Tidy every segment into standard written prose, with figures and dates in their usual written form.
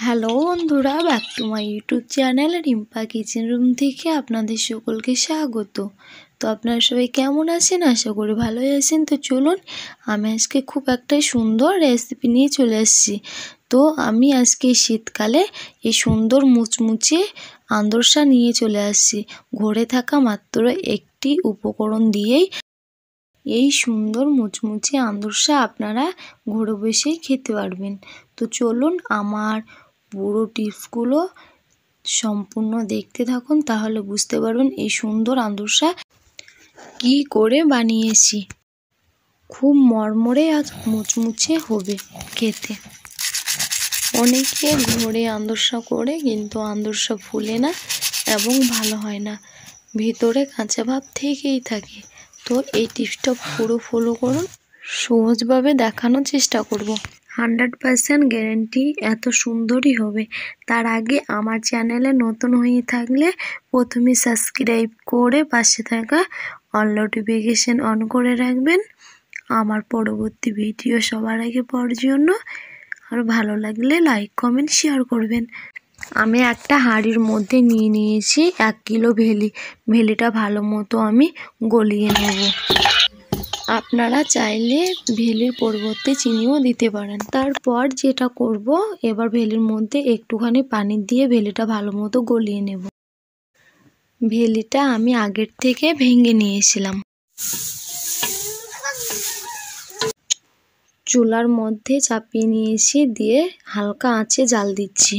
Hello বন্ধুরা, back to my YouTube channel Rimpa kitchen room থেকে আপনাদের সকলকে স্বাগত। তো আপনারা সবাই কেমন আছেন? আশা করি ভালোই আছেন। তো চলুন, আমি আজকে খুব একটা সুন্দর রেসিপি নিয়ে চলে এসেছি। তো আমি আজকে শীতকালে এই সুন্দর মুচমুচে আন্দরসা নিয়ে চলে আসছি। ঘরে থাকা মাত্র একটি উপকরণ দিয়েই এই সুন্দর মুচমুচে আন্দরসা আপনারা ঘরে বসেই খেতে পারবেন। তো চলুন, আমার পুরো টিপসগুলো সম্পূর্ণ দেখতে থাকুন, তাহলে বুঝতে পারবেন এই সুন্দর আন্দরসা কি করে বানিয়েছি। খুব মরমরে আজ মুচমুচে হবে খেতে। অনেকে ঘরে আন্দরসা করে, কিন্তু আন্দরসা ফুলে না এবং ভালো হয় না, ভিতরে কাঁচা ভাব থেকেই থাকে। তো এই টিপসটা পুরো ফলো করুন, সহজভাবে দেখানোর চেষ্টা করব। 100% গ্যারেন্টি এত সুন্দরই হবে। তার আগে আমার চ্যানেলে নতুন হয়ে থাকলে প্রথমে সাবস্ক্রাইব করে পাশে থাকা অল নোটিফিকেশন অন করে রাখবেন, আমার পরবর্তী ভিডিও সবার আগে পাওয়ার জন্য। আর ভালো লাগলে লাইক কমেন্ট শেয়ার করবেন। আমি একটা হাঁড়ির মধ্যে নিয়ে নিয়েছি 1 কিলো ভেলিটা ভালো মতো আমি গলিয়ে নেব। আপনারা চাইলে ভেলির পরিবর্তে চিনিও দিতে পারেন। তারপর যেটা করব, এবার ভেলির মধ্যে একটুখানি পানি দিয়ে ভেলিটা ভালো মতো গলিয়ে নেব। ভেলিটা আমি আগের থেকে ভেঙে নিয়েছিলাম। চুলার মধ্যে চাপিয়ে নিয়েছি, দিয়ে হালকা আঁচে জাল দিচ্ছি।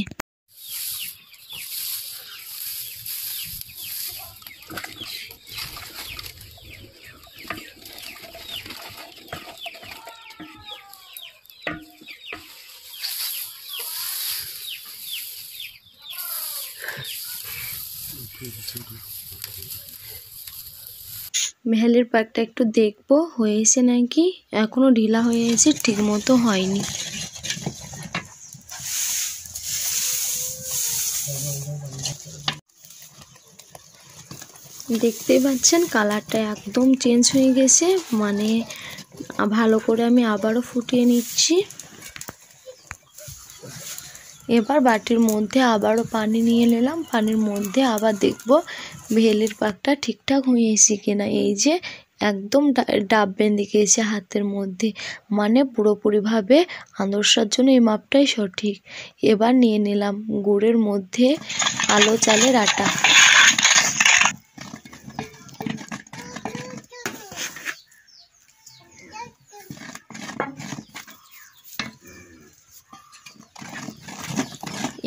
ভেলির পাকটা একটু দেখবো হয়েছে নাকি, এখনো ঢিলা হয়ে আছে, ঠিক মতো হয়নি। দেখতেই পাচ্ছেন কালারটা একদম চেঞ্জ হয়ে গেছে, মানে ভালো করে আমি আবারও ফুটিয়ে নিচ্ছি। এবার বাটির মধ্যে আবারও পানি নিয়ে নিলাম, পানির মধ্যে আবার দেখব ভেলির পাকটা ঠিকঠাক হয়েছে কিনা। এই যে একদম ডাব বেঁধে গেছে হাতের মধ্যে, মানে পুরোপুরিভাবে আন্দরসার জন্য এই মাপটাই সঠিক। এবার নিয়ে নিলাম গুড়ের মধ্যে আলো চালের আটা।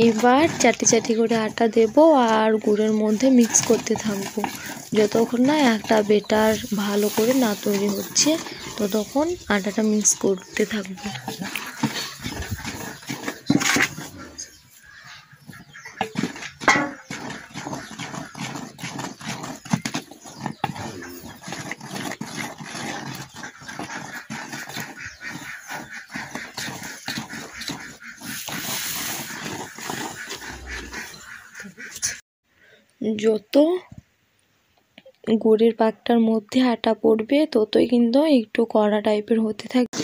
এবার চাটি চাটি করে আটা দেব আর গুড়ের মধ্যে মিক্স করতে থাকবো, যতক্ষণ না একটা বেটার ভালো করে না তৈরি হচ্ছে ততক্ষণ আটাটা মিক্স করতে থাকবো। যত গুড়ের পাকটার মধ্যে আটা পড়বে ততই কিন্তু একটু কড়া টাইপের হতে থাকবে।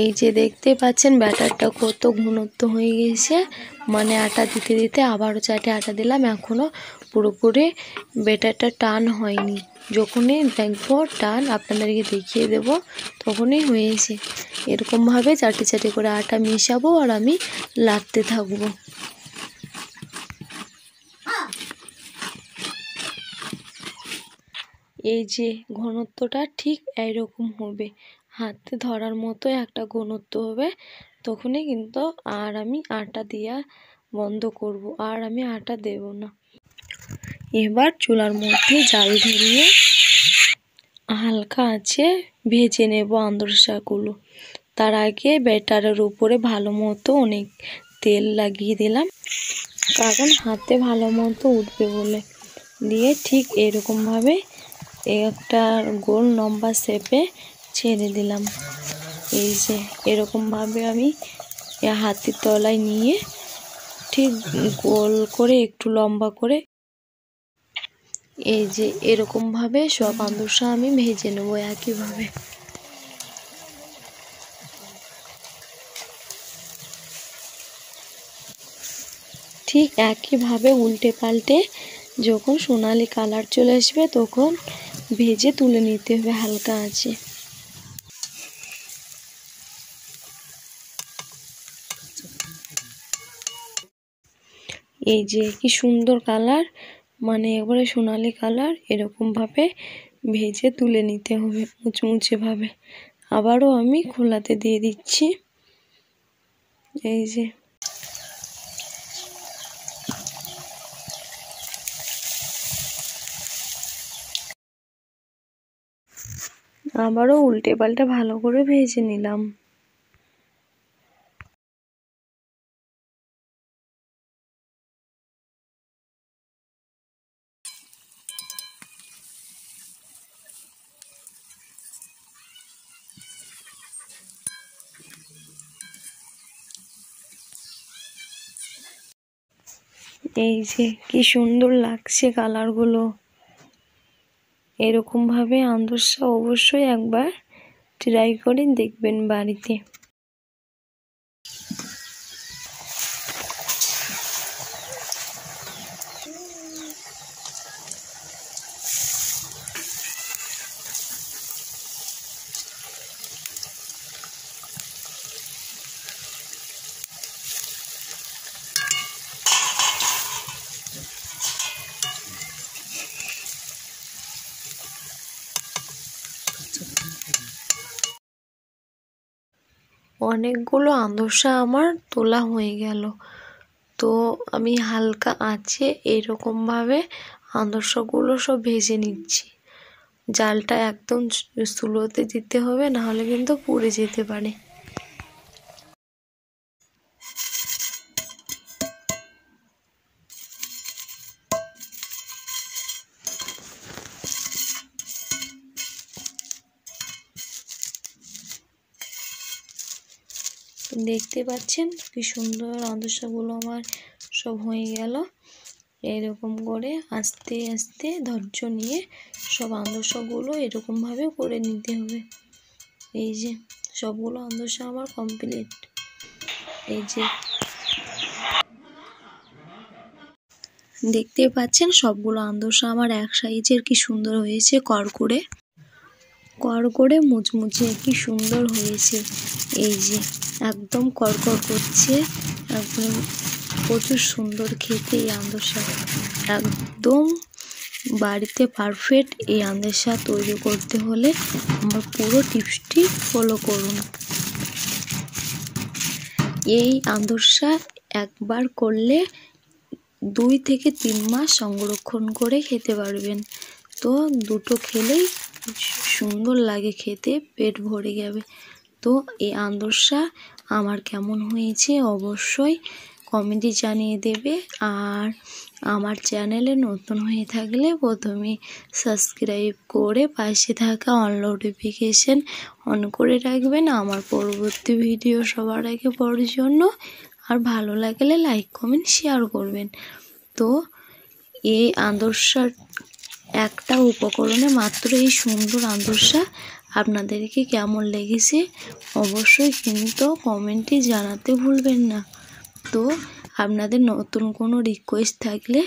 এই যে দেখতে পাচ্ছেন ব্যাটারটা কত ঘনত্ব হয়ে গেছে, মানে আটা দিতে দিতে আবারও চাটে আটা দিলাম, এখনও পুরোপুরি ব্যাটারটা টান হয়নি। যখনই দেখবো টান আপনাদেরকে দেখিয়ে দেব, তখনই হয়েছে। এরকমভাবে চাটি চাটি করে আটা মেশাবো আর আমি লাড়তে থাকবো। এই যে ঘনত্বটা ঠিক এইরকম হবে, হাতে ধরার মতো একটা ঘনত্ব হবে, তখনই কিন্তু আর আমি আটা দেওয়া বন্ধ করব, আর আমি আটা দেব না। এবার চুলার মধ্যে জাল ধরিয়ে হালকা আছে ভেজে নেব আন্দরসাগুলো। তার আগে ব্যাটারের উপরে ভালো মতো অনেক তেল লাগিয়ে দিলাম, কারণ হাতে ভালো মতো উঠবে বলে। দিয়ে ঠিক এরকমভাবে একটা গোল লম্বা শেপে ছেড়ে দিলাম। এই যে এরকমভাবে আমি হাতের তলায় নিয়ে ঠিক গোল করে একটু লম্বা করে এই যে এরকমভাবে সব আন্দরসা আমি ভেজে নেব একইভাবে। ঠিক একইভাবে উল্টে পাল্টে যখন সোনালি কালার চলে আসবে তখন ভেজে তুলে নিতে হবে হালকা আঁচে। এই যে কি সুন্দর কালার, মানে একবারে সোনালি কালার, এরকমভাবে ভেজে তুলে নিতে হবে মুচমুচে ভাবে। আবারও আমি খোলাতে দিয়ে দিচ্ছি। এই যে আবারও উল্টে পাল্টে ভালো করে ভেজে নিলাম। এই যে কি সুন্দর লাগছে কালারগুলো। এরকমভাবে আন্দরসা অবশ্যই একবার ট্রাই করে দেখবেন বাড়িতে। অনেকগুলো আন্দরসা আমার তোলা হয়ে গেল। তো আমি হালকা আঁচে এরকমভাবে আন্দরসাগুলো সব ভেজে নিচ্ছি। জালটা একদম স্লোতে দিতে হবে, নাহলে কিন্তু পুড়ে যেতে পারে। দেখতে পাচ্ছেন কি সুন্দর আন্দরসাগুলো আমার সব হয়ে গেল। এরকম করে আস্তে আস্তে ধৈর্য নিয়ে সব আন্দরসাগুলো এরকমভাবে করে নিতে হবে। এই যে সবগুলো আন্দরসা আমার কমপ্লিট। এই যে দেখতে পাচ্ছেন সবগুলো আন্দরসা আমার এক সাইজের কি সুন্দর হয়েছে, কড়কড়ে মুচমুচে কি সুন্দর হয়েছে। এই যে একদম কড়কড় করছে, একদম প্রচুর সুন্দর খেতে এই আন্দরসা। একদম বাড়িতে পারফেক্ট এই আন্দরসা তৈরি করতে হলে আমার পুরো টিপসটি ফলো করুন। এই আন্দরসা একবার করলে 2 থেকে 3 মাস সংরক্ষণ করে খেতে পারবেন। তো দুটো খেলেই সুন্দর লাগে খেতে, পেট ভরে যাবে। তো এই আন্দরসা আমার কেমন হয়েছে অবশ্যই কমেন্টে জানিয়ে দেবে। আর আমার চ্যানেলে নতুন হয়ে থাকলে প্রথমে সাবস্ক্রাইব করে পাশে থাকা অল নোটিফিকেশান অন করে রাখবেন আমার পরবর্তী ভিডিও সবার আগে পাওয়ার জন্য। আর ভালো লাগলে লাইক কমেন্ট শেয়ার করবেন। তো এই আন্দরসার একটা উপকরণে মাত্র এই সুন্দর আন্দরসা আপনাদেরকে কেমন লেগেছে অবশ্যই কিন্তু কমেন্টে জানাতে ভুলবেন না। তো আপনাদের নতুন কোনো রিকোয়েস্ট থাকলে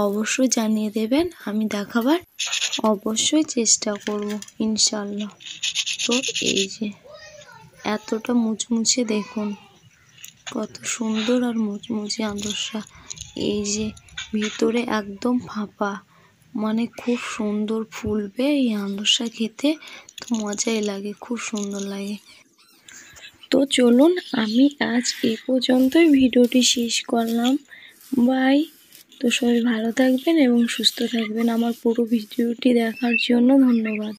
অবশ্যই জানিয়ে দেবেন, আমি দেখাবার অবশ্যই চেষ্টা করব ইনশাল্লাহ। তো এই যে এতটা মুচমুচে দেখুন কত সুন্দর আর মুচমুচে আন্দরসা। এই যে ভিতরে একদম ফাঁপা, মানে খুব সুন্দর ফুলবে এই আন্দরসা খেতে, তো মজাই লাগে, খুব সুন্দর লাগে। তো চলুন আমি আজ এই পর্যন্তই ভিডিওটি শেষ করলাম। বাই। তো সবাই ভালো থাকবেন এবং সুস্থ থাকবেন। আমার পুরো ভিডিওটি দেখার জন্য ধন্যবাদ।